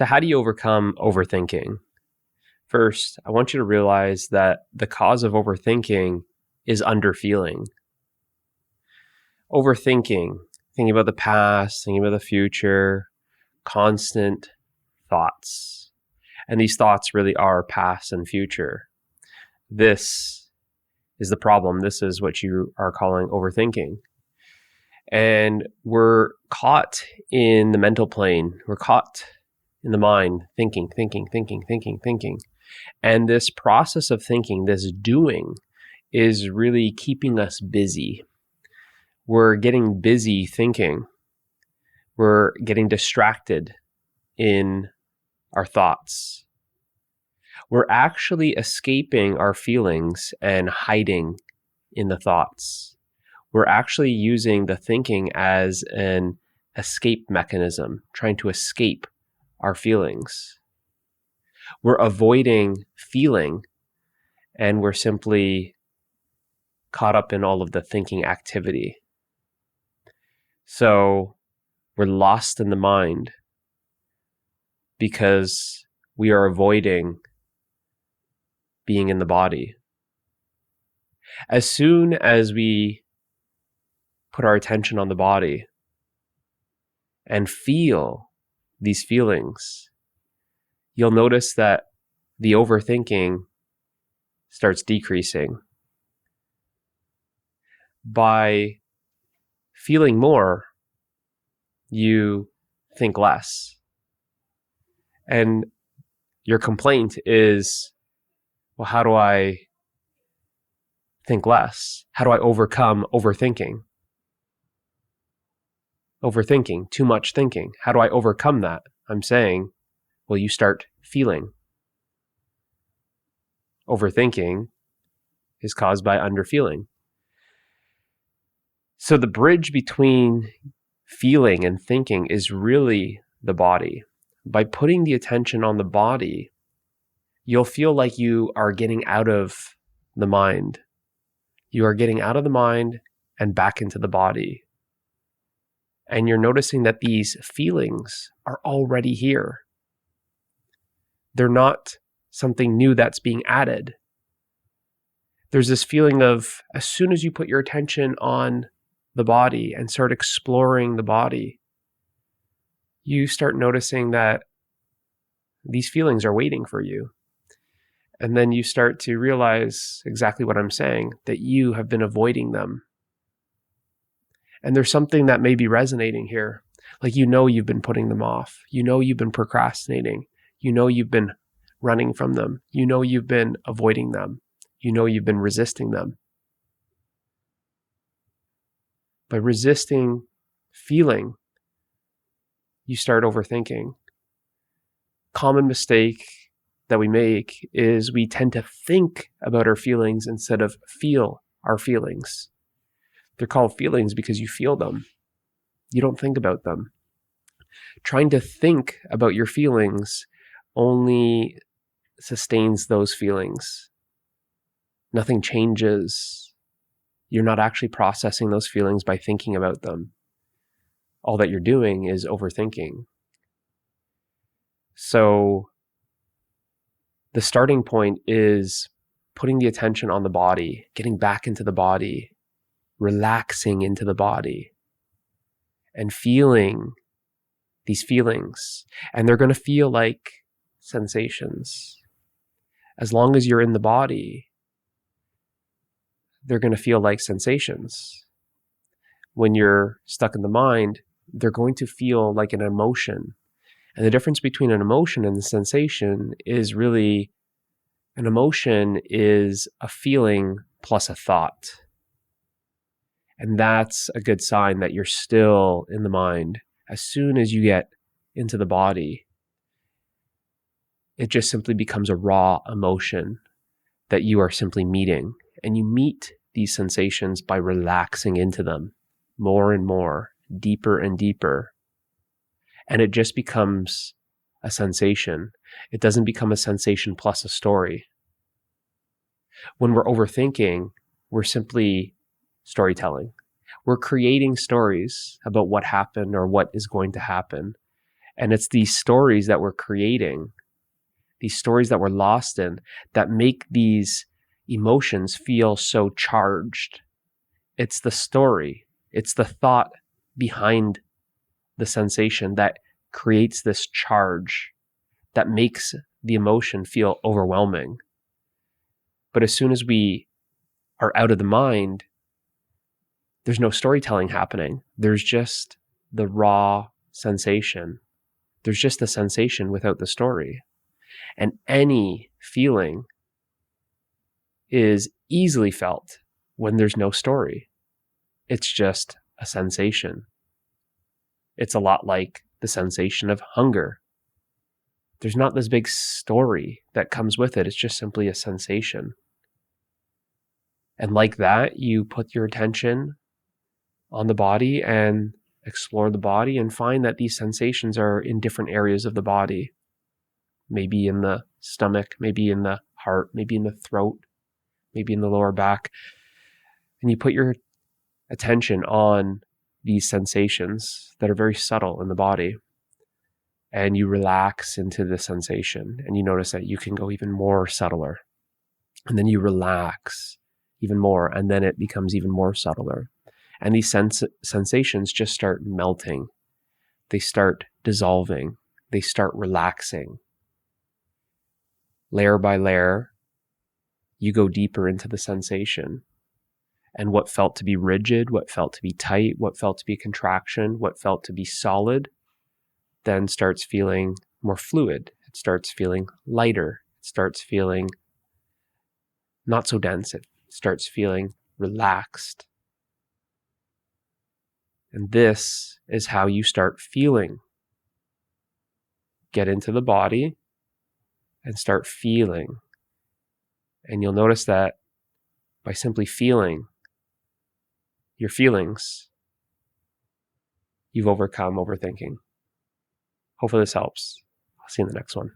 So how do you overcome overthinking? First, I want you to realize that the cause of overthinking is underfeeling. Overthinking, thinking about the past, thinking about the future, constant thoughts. And these thoughts really are past and future. This is the problem. This is what you are calling overthinking. And we're caught in the mental plane. We're caught in the mind, thinking. And this process of thinking, this doing, is really keeping us busy. We're getting busy thinking. We're getting distracted in our thoughts. We're actually escaping our feelings and hiding in the thoughts. We're actually using the thinking as an escape mechanism, trying to escape our feelings. We're avoiding feeling, and we're simply caught up in all of the thinking activity. So we're lost in the mind because we are avoiding being in the body. As soon as we put our attention on the body and feel these feelings, you'll notice that the overthinking starts decreasing. By feeling more, you think less. And your complaint is, well, how do I think less? How do I overcome overthinking? Overthinking, too much thinking. How do I overcome that? I'm saying, well, you start feeling. Overthinking is caused by underfeeling. So the bridge between feeling and thinking is really the body. By putting the attention on the body, you'll feel like you are getting out of the mind. You are getting out of the mind and back into the body. And you're noticing that these feelings are already here. They're not something new that's being added. There's this feeling of, as soon as you put your attention on the body and start exploring the body, you start noticing that these feelings are waiting for you. And then you start to realize exactly what I'm saying, that you have been avoiding them. And there's something that may be resonating here. Like, you've been putting them off. You've been procrastinating. You've been running from them. You've been avoiding them. You've been resisting them. By resisting feeling, you start overthinking. Common mistake that we make is we tend to think about our feelings instead of feel our feelings. They're called feelings because you feel them. You don't think about them. Trying to think about your feelings only sustains those feelings. Nothing changes. You're not actually processing those feelings by thinking about them. All that you're doing is overthinking. So the starting point is putting the attention on the body, getting back into the body, relaxing into the body, and feeling these feelings. And they're going to feel like sensations. As long as you're in the body, they're going to feel like sensations. When you're stuck in the mind, they're going to feel like an emotion. And the difference between an emotion and a sensation is really, an emotion is a feeling plus a thought. And that's a good sign that you're still in the mind. As soon as you get into the body, it just simply becomes a raw emotion that you are simply meeting. And you meet these sensations by relaxing into them more and more, deeper and deeper. And it just becomes a sensation. It doesn't become a sensation plus a story. When we're overthinking, we're simply storytelling. We're creating stories about what happened or what is going to happen. And it's these stories that we're creating, these stories that we're lost in, that make these emotions feel so charged. It's the story, it's the thought behind the sensation that creates this charge that makes the emotion feel overwhelming. But as soon as we are out of the mind, there's no storytelling happening. There's just the raw sensation. There's just the sensation without the story. And any feeling is easily felt when there's no story. It's just a sensation. It's a lot like the sensation of hunger. There's not this big story that comes with it. It's just simply a sensation. And like that, you put your attention on the body and explore the body and find that these sensations are in different areas of the body. Maybe in the stomach, maybe in the heart, maybe in the throat, maybe in the lower back. And you put your attention on these sensations that are very subtle in the body. And you relax into the sensation, and you notice that you can go even more subtler. And then you relax even more, and then it becomes even more subtler. And these sensations just start melting. They start dissolving. They start relaxing. Layer by layer, you go deeper into the sensation. And what felt to be rigid, what felt to be tight, what felt to be contraction, what felt to be solid, then starts feeling more fluid. It starts feeling lighter. It starts feeling not so dense. It starts feeling relaxed. And this is how you start feeling. Get into the body and start feeling. And you'll notice that by simply feeling your feelings, you've overcome overthinking. Hopefully this helps. I'll see you in the next one.